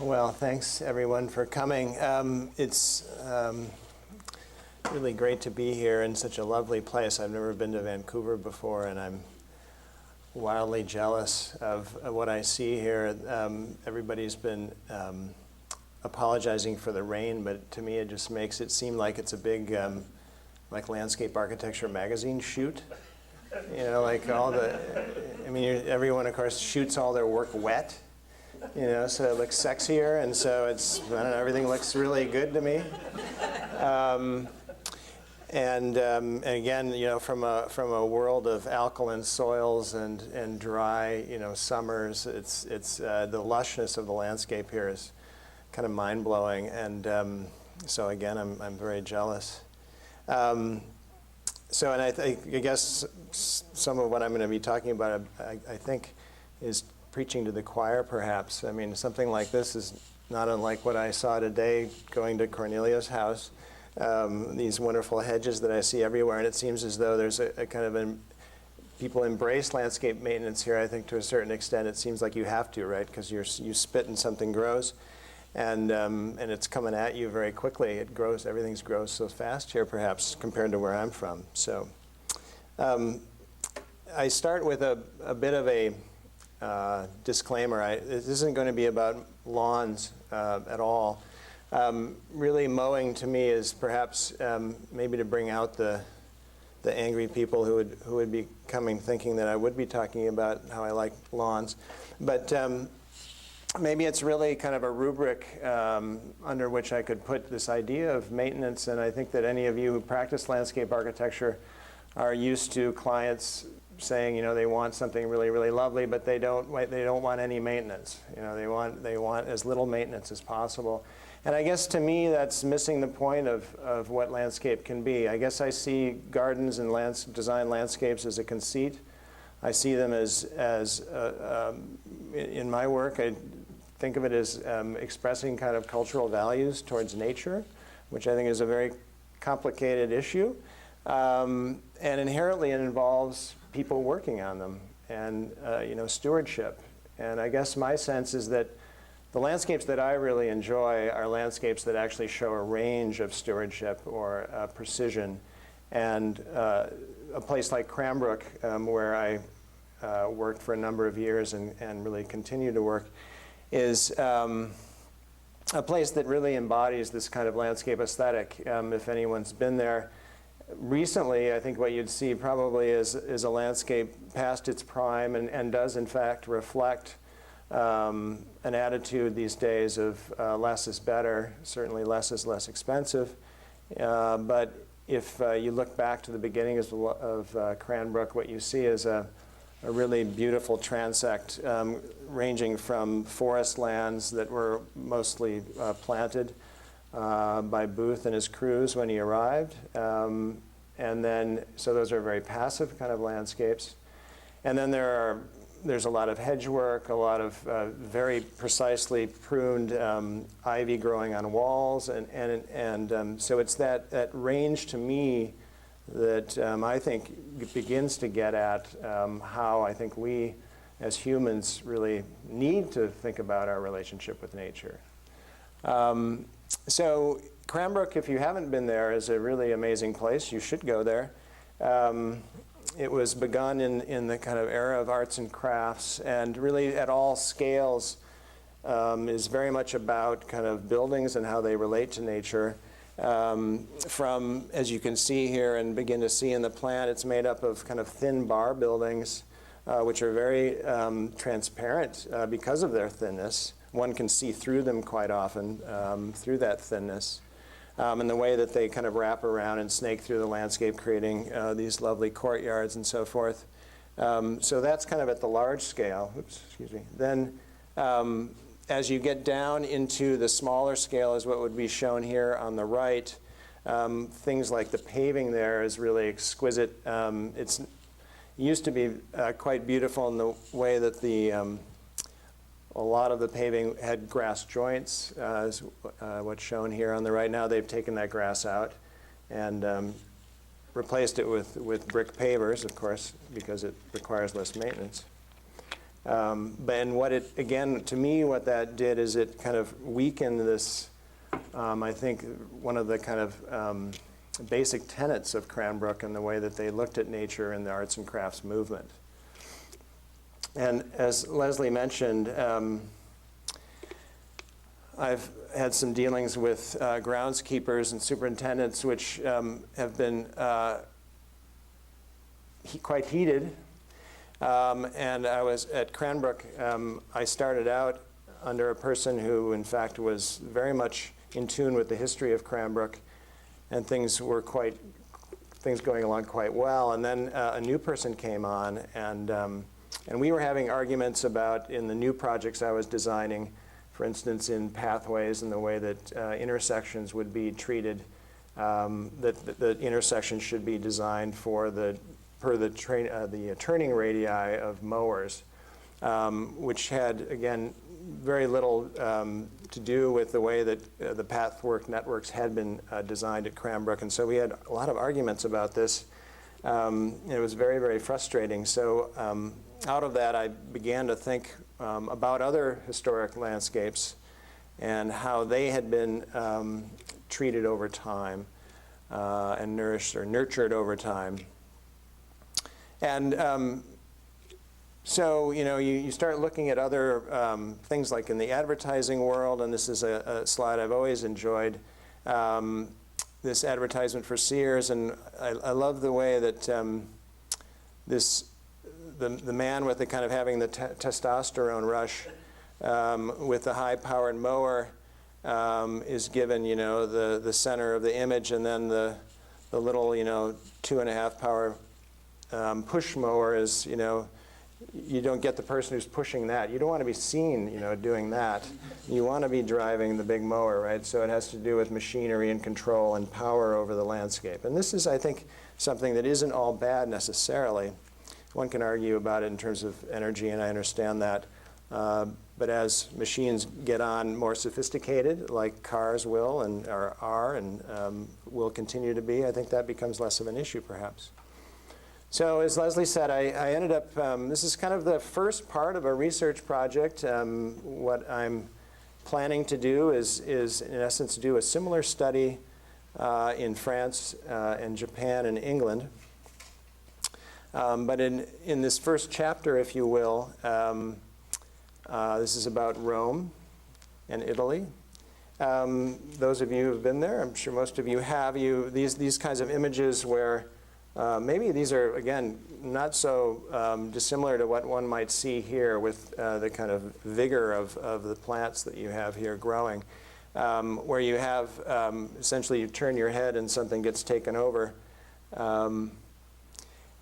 Well, thanks everyone for coming. It's really great to be here in such a lovely place. I've never been to Vancouver before, and I'm wildly jealous of what I see here. Everybody's been apologizing for the rain, but to me it just makes it seem like it's a big like landscape architecture magazine shoot. You know, like all the, I mean, everyone of course shoots all their work wet. You know, so it looks sexier, and so it's, I don't know, everything looks really good to me. And again, you know, from a world of alkaline soils and dry, you know, summers, it's the lushness of the landscape here is kind of mind blowing, and so again, I'm very jealous. And I guess some of what I'm going to be talking about, I think, is preaching to the choir, perhaps. I mean, something like this is not unlike what I saw today going to Cornelia's house. These wonderful hedges that I see everywhere, and it seems as though there's a kind of people embrace landscape maintenance here. I think to a certain extent, it seems like you have to, right? Because you spit and something grows, and it's coming at you very quickly. It grows. Everything grows so fast here, perhaps compared to where I'm from. So, I start with a bit of a disclaimer. This isn't going to be about lawns at all. Really, mowing to me is perhaps maybe to bring out the angry people who would be coming thinking that I would be talking about how I like lawns. But maybe it's really kind of a rubric under which I could put this idea of maintenance. And I think that any of you who practice landscape architecture are used to clients saying, you know, they want something really, really lovely, but they don't want any maintenance. You know, they want as little maintenance as possible. And I guess to me, that's missing the point of what landscape can be. I guess I see gardens and design landscapes as a conceit. I see them as in my work, I think of it as expressing kind of cultural values towards nature, which I think is a very complicated issue. And inherently it involves people working on them and you know, stewardship. And I guess my sense is that the landscapes that I really enjoy are landscapes that actually show a range of stewardship or precision. And a place like Cranbrook, where I worked for a number of years and really continue to work, is a place that really embodies this kind of landscape aesthetic. If anyone's been there recently, I think what you'd see probably is a landscape past its prime and does in fact reflect an attitude these days of less is better. Certainly less is less expensive. But if you look back to the beginning of Cranbrook, what you see is a really beautiful transect ranging from forest lands that were mostly planted by Booth and his crews when he arrived. And then, so those are very passive kind of landscapes. And then there's a lot of hedge work, a lot of very precisely pruned ivy growing on walls. And so it's that range to me that I think begins to get at how I think we as humans really need to think about our relationship with nature. So Cranbrook, if you haven't been there, is a really amazing place. You should go there. It was begun in the kind of era of arts and crafts, and really at all scales is very much about kind of buildings and how they relate to nature. From, as you can see here and begin to see in the plan, it's made up of kind of thin bar buildings, which are very transparent because of their thinness. One can see through them quite often through that thinness. And the way that they kind of wrap around and snake through the landscape, creating these lovely courtyards and so forth. So that's kind of at the large scale. Oops, excuse me. Then as you get down into the smaller scale is what would be shown here on the right. Things like the paving there is really exquisite. It used to be quite beautiful in the way that a lot of the paving had grass joints, is what's shown here on the right. Now they've taken that grass out and replaced it with brick pavers, of course, because it requires less maintenance. And what it, again, to me, what that did is it kind of weakened this, I think, one of the kind of basic tenets of Cranbrook and the way that they looked at nature in the arts and crafts movement. And as Leslie mentioned, I've had some dealings with groundskeepers and superintendents, which have been quite heated. And I was at Cranbrook. I started out under a person who, in fact, was very much in tune with the history of Cranbrook, and things going along quite well. And then a new person came on, and we were having arguments about, in the new projects I was designing, for instance, in pathways and the way that intersections would be treated, that the intersections should be designed per the turning radii of mowers, which had, again, very little to do with the way that the pathwork networks had been designed at Cranbrook. And so we had a lot of arguments about this. It was very, very frustrating. So out of that, I began to think about other historic landscapes and how they had been treated over time and nourished or nurtured over time. And so, you start looking at other things like in the advertising world, and this is a slide I've always enjoyed, this advertisement for Sears, and I love the way that the man with the kind of having the testosterone rush with the high-powered mower is given, the center of the image, and then the little, 2.5 power push mower is, you don't get the person who's pushing that. You don't want to be seen, doing that. You want to be driving the big mower, right? So it has to do with machinery and control and power over the landscape. And this is, I think, something that isn't all bad necessarily. One can argue about it in terms of energy, and I understand that. But as machines get on more sophisticated, like cars will and are and will continue to be, I think that becomes less of an issue, perhaps. So as Leslie said, I ended up, this is kind of the first part of a research project. What I'm planning to do is in essence do a similar study in France and Japan and England. But in this first chapter, if you will, this is about Rome and Italy. Those of you who have been there, I'm sure most of you have, these kinds of images where maybe these are, again, not so dissimilar to what one might see here with the kind of vigor of the plants that you have here growing, where you have essentially you turn your head and something gets taken over.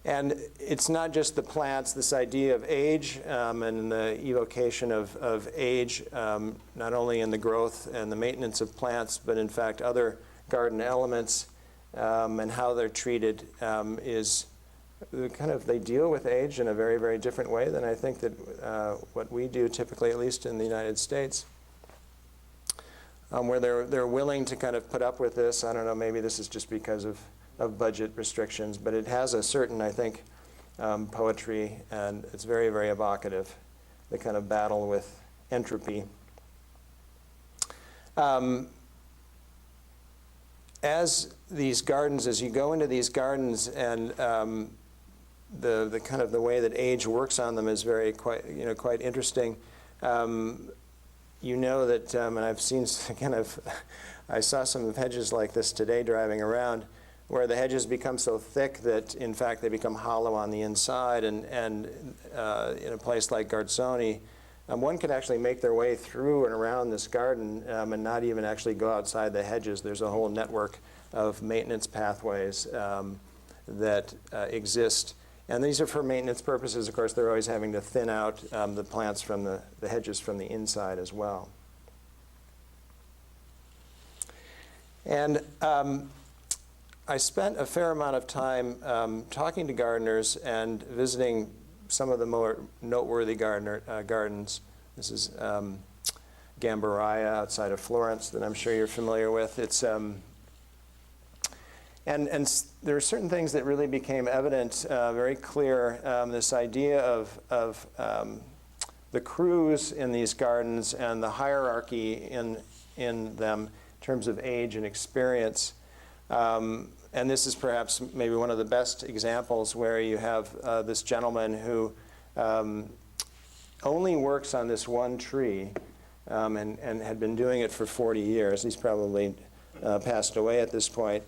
And it's not just the plants, this idea of age and the evocation of age, not only in the growth and the maintenance of plants, but in fact other garden elements. And how they're treated is they deal with age in a very, very different way than I think that what we do typically, at least in the United States, where they're willing to kind of put up with this. I don't know, maybe this is just because of budget restrictions, but it has a certain, I think, poetry, and it's very, very evocative, the kind of battle with entropy. As you go into these gardens, and the kind of the way that age works on them is quite interesting. That, and I've seen I saw some hedges like this today driving around, where the hedges become so thick that in fact they become hollow on the inside, and in a place like Garzoni, one could actually make their way through and around this garden and not even actually go outside the hedges. There's a whole network of maintenance pathways that exist. And these are for maintenance purposes. Of course, they're always having to thin out the plants from the hedges from the inside as well. And I spent a fair amount of time talking to gardeners and visiting some of the more noteworthy gardens. This is Gambaraya outside of Florence that I'm sure you're familiar with. It's and there are certain things that really became evident, very clear. This idea of the crews in these gardens and the hierarchy in them in terms of age and experience. And this is perhaps maybe one of the best examples where you have this gentleman who only works on this one tree and had been doing it for 40 years. He's probably passed away at this point.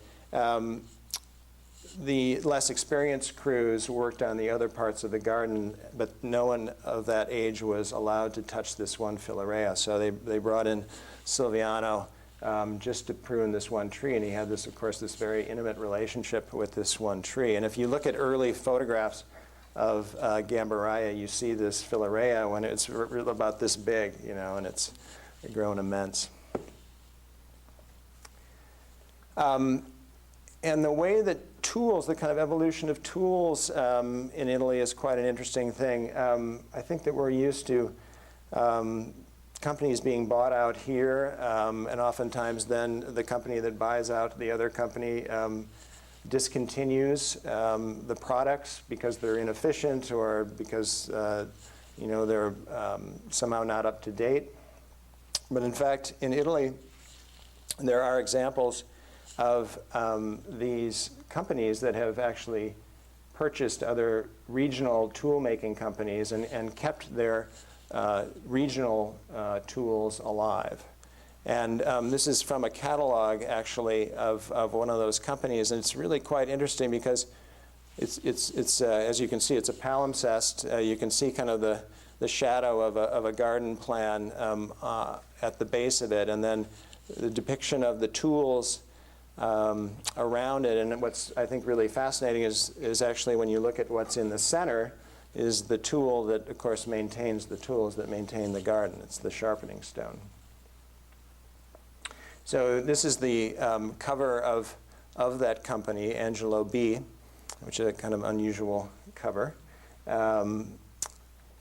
The less experienced crews worked on the other parts of the garden, but no one of that age was allowed to touch this one Villa. So they brought in Silviano just to prune this one tree, and he had this, of course, this very intimate relationship with this one tree. And if you look at early photographs of Gambaraya, you see this Villa when it's about this big, you know, and it's grown immense. And the way that tools, the kind of evolution of tools in Italy is quite an interesting thing. I think that we're used to companies being bought out here, and oftentimes then the company that buys out the other company discontinues the products because they're inefficient or because you know, they're somehow not up to date. But in fact, in Italy, there are examples of these companies that have actually purchased other regional tool-making companies and kept their regional tools alive. And this is from a catalog, actually, of one of those companies, and it's really quite interesting because it's as you can see, it's a palimpsest. You can see kind of the shadow of a garden plan at the base of it, and then the depiction of the tools around it. And what's, I think, really fascinating is actually when you look at what's in the center is the tool that, of course, maintains the tools that maintain the garden. It's the sharpening stone. So this is the cover of that company, Angelo B, which is a kind of unusual cover. And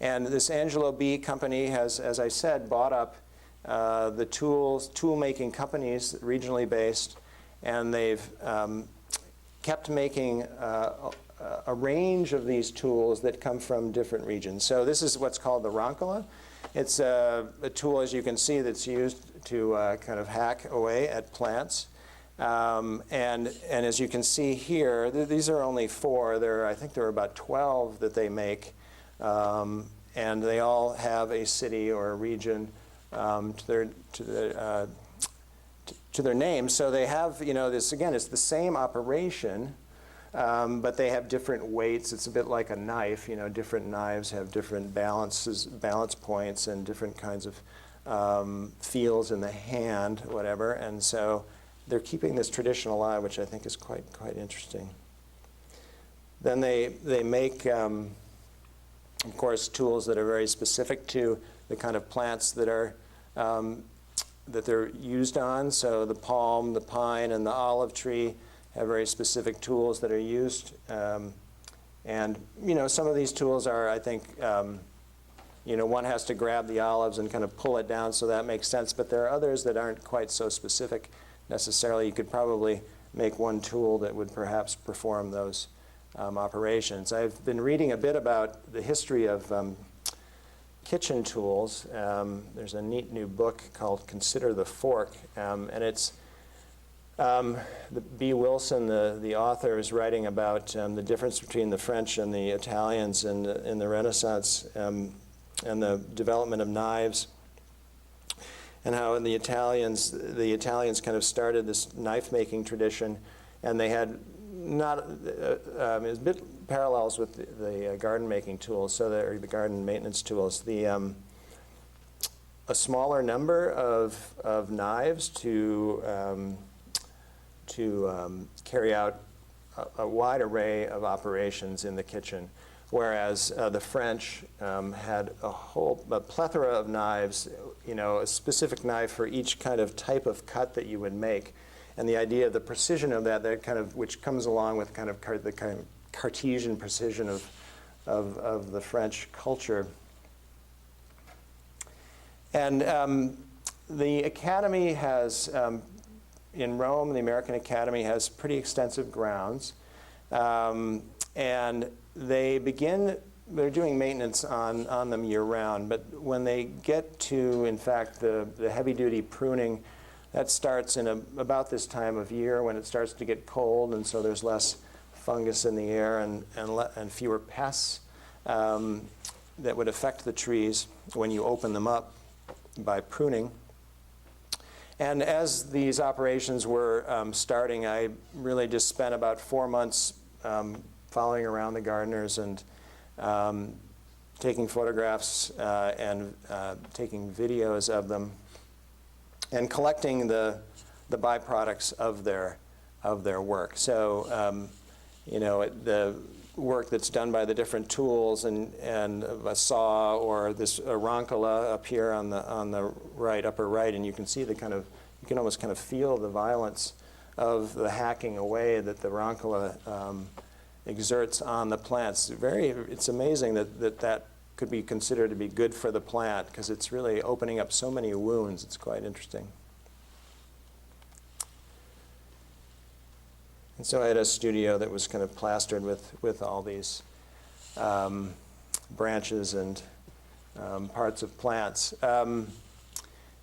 this Angelo B company has, as I said, bought up the tool-making companies, regionally based, and they've kept making a range of these tools that come from different regions. So this is what's called the roncola. It's a tool, as you can see, that's used to kind of hack away at plants. And as you can see here, these are only 4. I think there are about 12 that they make. And they all have a city or a region to their name. So they have, you know, this, again, it's the same operation, but they have different weights. It's a bit like a knife. You know, different knives have different balance points and different kinds of feels in the hand, whatever. And so they're keeping this tradition alive, which I think is quite interesting. Then they make, of course, tools that are very specific to the kind of plants that are that they're used on. So the palm, the pine, and the olive tree have very specific tools that are used. And, you know, some of these tools are, I think, you know, one has to grab the olives and kind of pull it down, so that makes sense. But there are others that aren't quite so specific necessarily. You could probably make one tool that would perhaps perform those operations. I've been reading a bit about the history of kitchen tools. There's a neat new book called Consider the Fork, and it's B. Wilson, the author, is writing about the difference between the French and the Italians in the Renaissance and the development of knives, and how in the Italians kind of started this knife-making tradition, and they had not, it was a bit parallels with the garden-making tools, so or the garden maintenance tools. A smaller number of knives to carry out a wide array of operations in the kitchen, whereas the French had a plethora of knives, you know, a specific knife for each kind of type of cut that you would make. And the idea of the precision of that kind of, which comes along with kind of the kind of Cartesian precision of the French culture. And the Academy has, in Rome, the American Academy has pretty extensive grounds. And they begin they're doing maintenance on them year-round, but when they get to, in fact, the heavy-duty pruning, that starts in about this time of year when it starts to get cold, and so there's less fungus in the air and fewer pests that would affect the trees when you open them up by pruning. And as these operations were starting, I really just spent about 4 months following around the gardeners and taking photographs and taking videos of them and collecting the byproducts of their work. So, you know, the work that's done by the different tools and a saw or this roncola up here on the right, upper right, and you can see the kind of, you can almost kind of feel the violence of the hacking away that the roncola exerts on the plants. It's amazing that could be considered to be good for the plant because it's really opening up so many wounds. It's quite interesting. And so I had a studio that was kind of plastered with all these branches and parts of plants.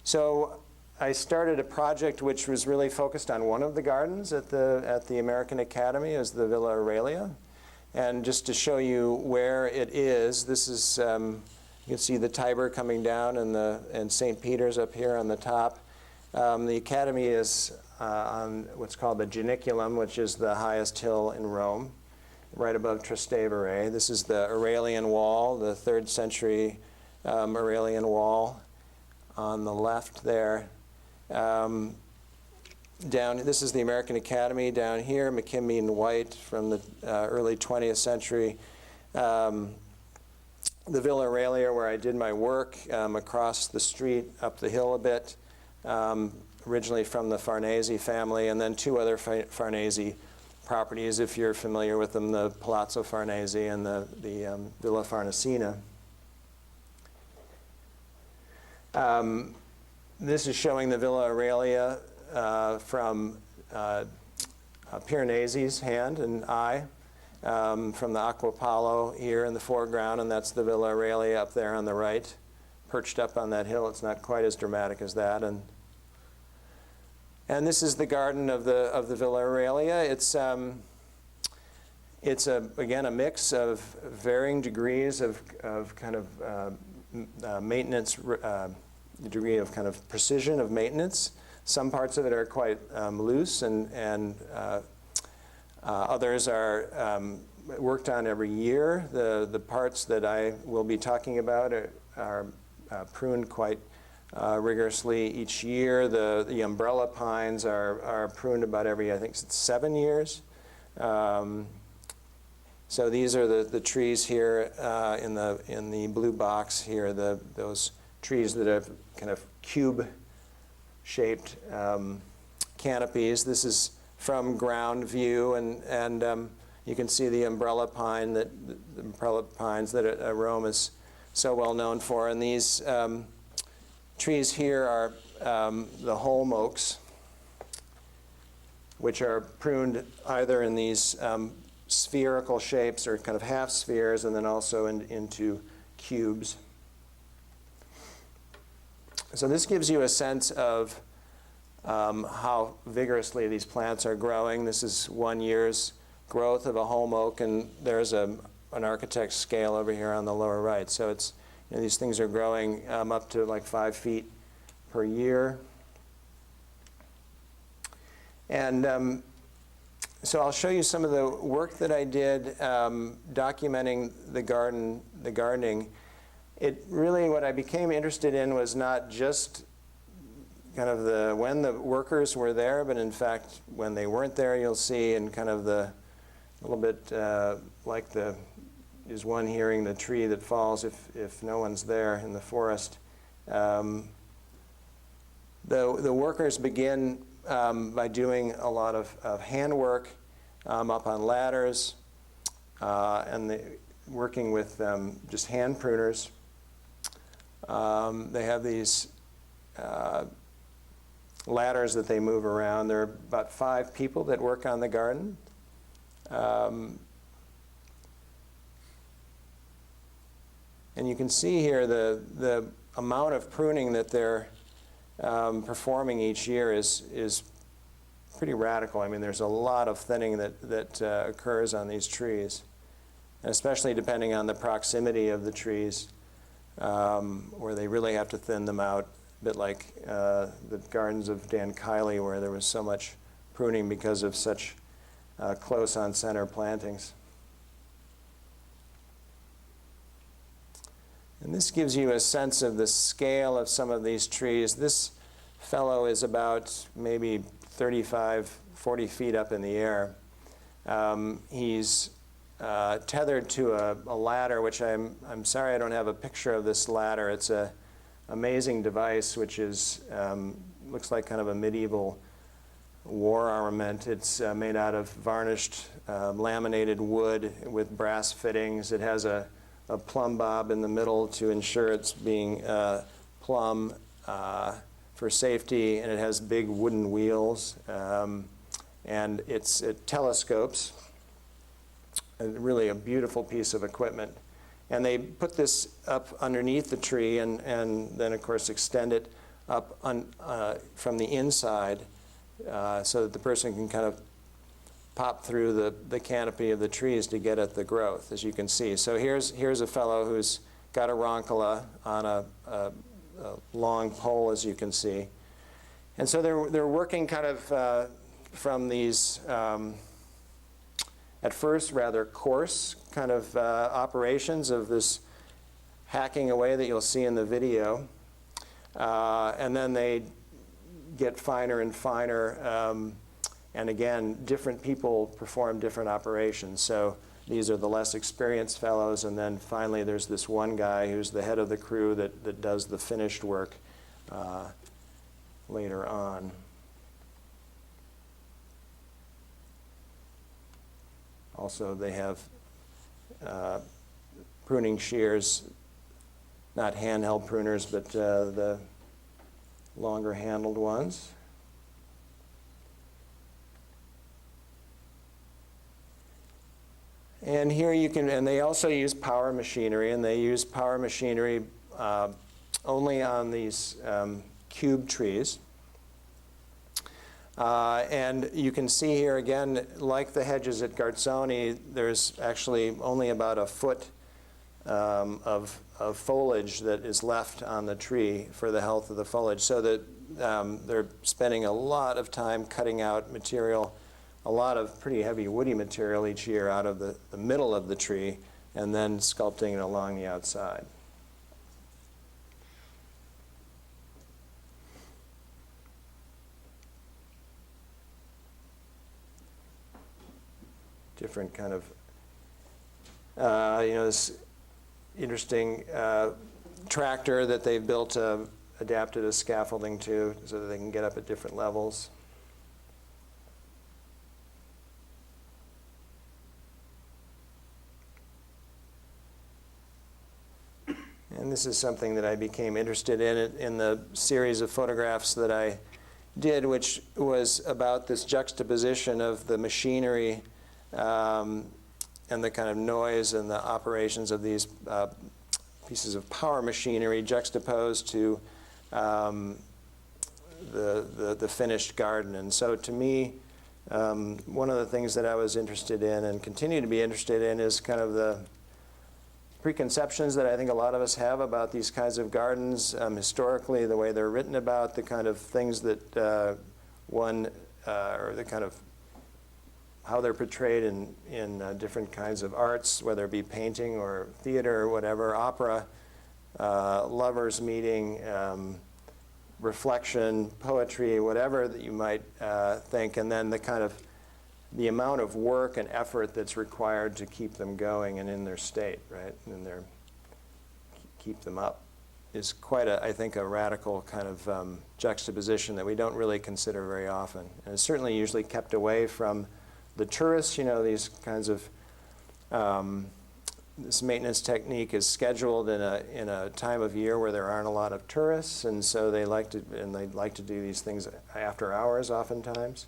So I started a project which was really focused on one of the gardens at the American Academy, as the Villa Aelia. And just to show you where it is, this is, you can see the Tiber coming down and St. Peter's up here on the top. The Academy is on what's called the Janiculum, which is the highest hill in Rome, right above Trastevere. This is the Aurelian Wall, the 3rd century Aurelian Wall on the left there. This is the American Academy down here, McKimby and White from the early 20th century. The Villa Aelia, where I did my work, across the street, up the hill a bit, originally from the Farnese family, and then 2 other Farnese properties, if you're familiar with them, the Palazzo Farnese and the Villa Farnesina. This is showing the Villa Aelia from Piranesi's hand and eye, from the Acquapalo here in the foreground, and that's the Villa Aelia up there on the right, perched up on that hill. It's not quite as dramatic as that. And this is the garden of the Villa Aelia. It's again a mix of varying degrees of kind of maintenance, degree of kind of precision of maintenance. Some parts of it are quite loose, and others are worked on every year. The parts that I will be talking about are pruned quite rigorously each year. The umbrella pines are pruned about every, I think, 7 years. So these are the trees here in the blue box here. Those trees that have kind of cube-shaped canopies. This is from ground view, and you can see the umbrella pine the umbrella pines that Rome is so well known for. And these trees here are the holm oaks, which are pruned either in these spherical shapes or kind of half spheres, and then also into cubes. So this gives you a sense of how vigorously these plants are growing. This is 1 year's growth of a holm oak, and there's an architect's scale over here on the lower right. So it's, you know, these things are growing up to like 5 feet per year. And so I'll show you some of the work that I did documenting the gardening. It really, what I became interested in was not just kind of when the workers were there, but in fact when they weren't there, you'll see, and kind of a little bit like is one hearing the tree that falls if no one's there in the forest. The workers begin by doing a lot of handwork up on ladders, and working with just hand pruners. They have these ladders that they move around. There are about 5 people that work on the garden. And you can see here the amount of pruning that they're performing each year is pretty radical. I mean, there's a lot of thinning that occurs on these trees, and especially depending on the proximity of the trees, where they really have to thin them out, a bit like the gardens of Dan Kiley, where there was so much pruning because of such close on-center plantings. And this gives you a sense of the scale of some of these trees. This fellow is about maybe 35, 40 feet up in the air. He's tethered to a ladder, which I'm sorry I don't have a picture of this ladder. It's an amazing device, which is looks like kind of a medieval war armament. It's made out of varnished laminated wood with brass fittings. It has a plumb bob in the middle to ensure it's being plumb for safety, and it has big wooden wheels, and it telescopes. Really a beautiful piece of equipment. And they put this up underneath the tree and then, of course, extend it up from the inside so that the person can kind of pop through the canopy of the trees to get at the growth, as you can see. So here's a fellow who's got a roncola on a long pole, as you can see. And so they're working kind of from these, at first, rather coarse kind of operations of this hacking away that you'll see in the video. And then they get finer and finer. And again, different people perform different operations. So these are the less experienced fellows, and then finally there's this one guy who's the head of the crew that does the finished work later on. Also, they have pruning shears, not handheld pruners, but the longer handled ones. And here you can, and they also use power machinery, and they use power machinery only on these cube trees. And you can see here again, like the hedges at Garzoni, there's actually only about a foot of foliage that is left on the tree for the health of the foliage, so that they're spending a lot of time cutting out material, a lot of pretty heavy woody material each year out of the middle of the tree, and then sculpting it along the outside. Different kind of, this interesting tractor that they've built, adapted as scaffolding to, so that they can get up at different levels. And this is something that I became interested in the series of photographs that I did, which was about this juxtaposition of the machinery and the kind of noise and the operations of these pieces of power machinery juxtaposed to the finished garden. And so to me, one of the things that I was interested in and continue to be interested in is kind of the preconceptions that I think a lot of us have about these kinds of gardens, historically, the way they're written about, the kind of things that or the kind of how they're portrayed in different kinds of arts, whether it be painting or theater or whatever, opera, lovers meeting, reflection, poetry, whatever that you might think, and then the amount of work and effort that's required to keep them going and in their state, right, and keep them up is quite I think, a radical kind of juxtaposition that we don't really consider very often. And it's certainly usually kept away from the tourists. These kinds of, this maintenance technique is scheduled in a time of year where there aren't a lot of tourists, and so they like to do these things after hours oftentimes.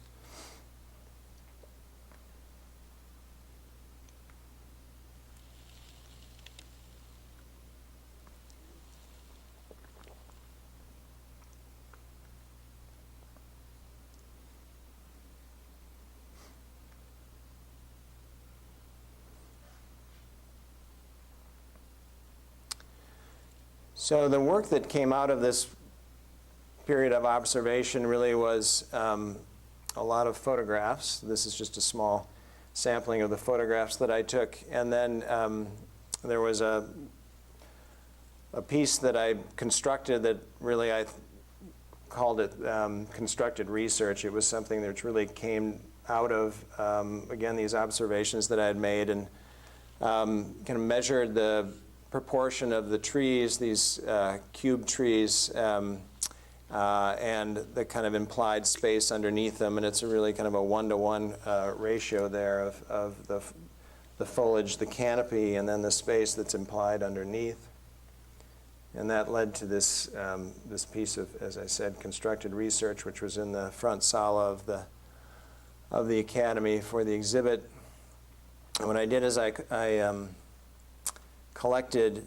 So the work that came out of this period of observation really was a lot of photographs. This is just a small sampling of the photographs that I took. And then there was a piece that I constructed that really I called it constructed research. It was something that really came out of, again, these observations that I had made, and kind of measured the proportion of the trees, these cube trees, and the kind of implied space underneath them. And it's a really kind of a 1-to-1 ratio there of the foliage, the canopy, and then the space that's implied underneath. And that led to this, this piece of, as I said, constructed research, which was in the front sala of the Academy for the exhibit. And what I did is I collected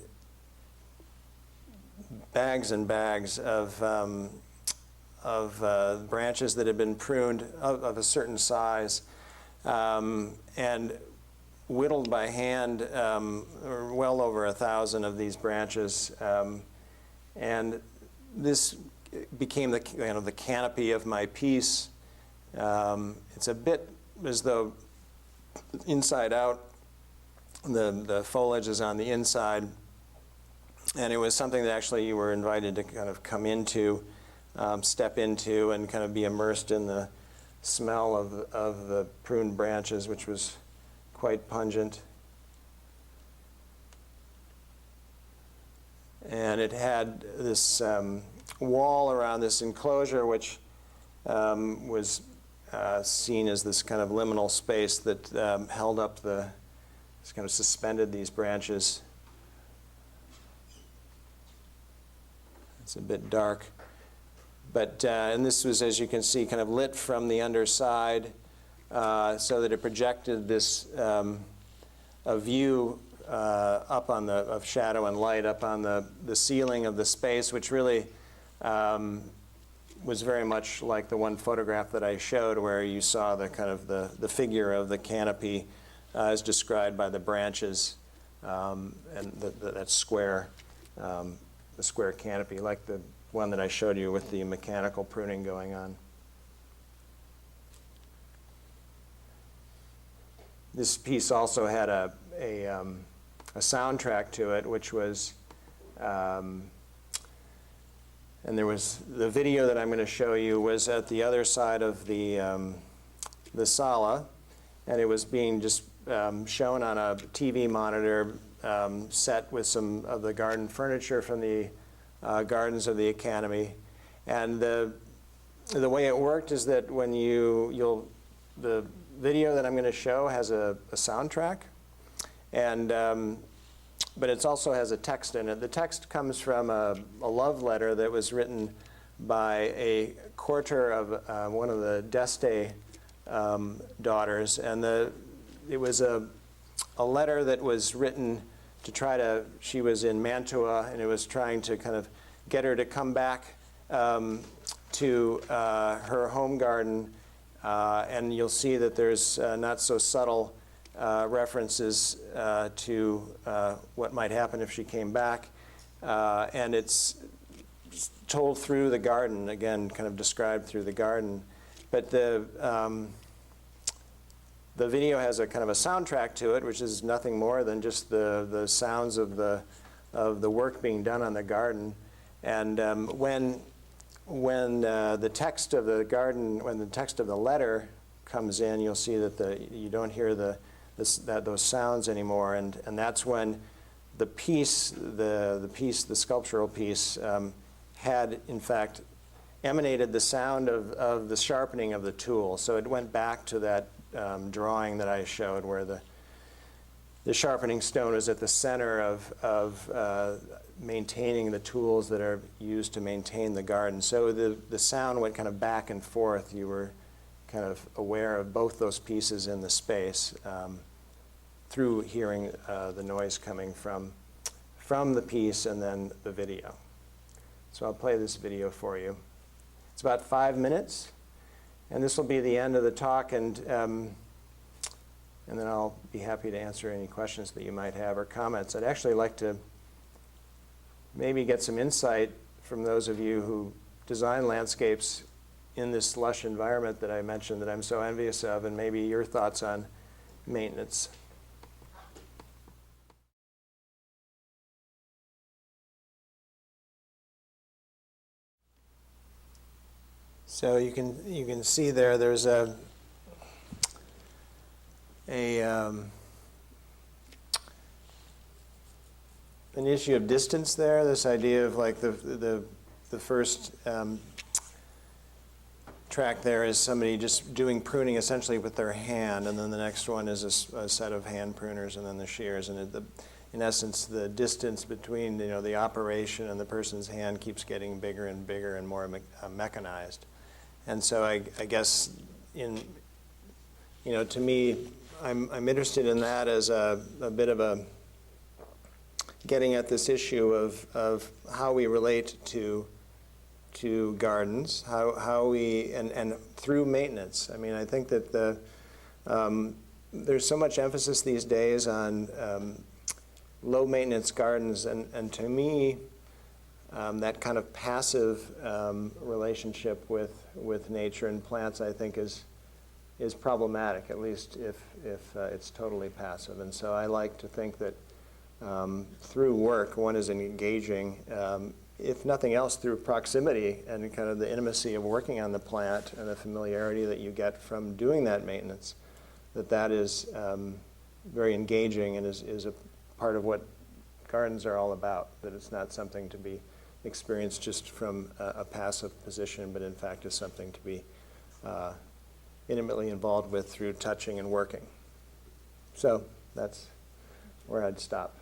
bags and bags of branches that had been pruned of a certain size, and whittled by hand well over 1,000 of these branches, and this became the the canopy of my piece. It's a bit as though inside out. The foliage is on the inside, and it was something that actually you were invited to kind of come into, step into, and kind of be immersed in the smell of the pruned branches, which was quite pungent. And it had this wall around this enclosure, which was seen as this kind of liminal space that held up it's kind of suspended these branches. It's a bit dark. But, and this was, as you can see, kind of lit from the underside, so that it projected this, a view up on of shadow and light up on the ceiling of the space, which really was very much like the one photograph that I showed, where you saw the kind of the figure of the canopy as described by the branches, and that square, the square canopy, like the one that I showed you with the mechanical pruning going on. This piece also had a soundtrack to it, which was, and there was the video that I'm going to show you was at the other side of the SALA, and it was being just shown on a TV monitor set with some of the garden furniture from the gardens of the Academy. And the way it worked is that when the video that I'm going to show has a soundtrack, and but it also has a text in it. The text comes from a love letter that was written by a courtier of one of the d'Este daughters, and it was a letter that was written to try to, she was in Mantua, and it was trying to kind of get her to come back to her home garden, and you'll see that there's not so subtle references to what might happen if she came back, and it's told through the garden, again, kind of described through the garden. But the video has a kind of a soundtrack to it, which is nothing more than just the sounds of the work being done on the garden. And when the text of the garden, when the text of the letter comes in, you'll see that you don't hear those sounds anymore, and that's when the piece, the sculptural piece, had in fact emanated the sound of the sharpening of the tool. So it went back to that drawing that I showed, where the sharpening stone is at the center of maintaining the tools that are used to maintain the garden. So the sound went kind of back and forth. You were kind of aware of both those pieces in the space through hearing the noise coming from the piece and then the video. So I'll play this video for you. It's about 5 minutes. And this will be the end of the talk, and then I'll be happy to answer any questions that you might have or comments. I'd actually like to maybe get some insight from those of you who design landscapes in this lush environment that I mentioned that I'm so envious of, and maybe your thoughts on maintenance. So you can see there's an issue of distance there. This idea of like the first track there is somebody just doing pruning essentially with their hand, and then the next one is a set of hand pruners, and then the shears. And in essence, the distance between the operation and the person's hand keeps getting bigger and bigger and more mechanized. And so I guess to me, I'm interested in that as a bit of a getting at this issue of how we relate to gardens, how we and through maintenance. I mean, I think that there's so much emphasis these days on low maintenance gardens, and to me, that kind of passive relationship with nature and plants, I think, is problematic, at least if it's totally passive. And so I like to think that through work, one is engaging, if nothing else, through proximity and kind of the intimacy of working on the plant and the familiarity that you get from doing that maintenance, that is very engaging and is a part of what gardens are all about, that it's not something to be experienced just from a passive position, but in fact is something to be intimately involved with through touching and working. So that's where I'd stop.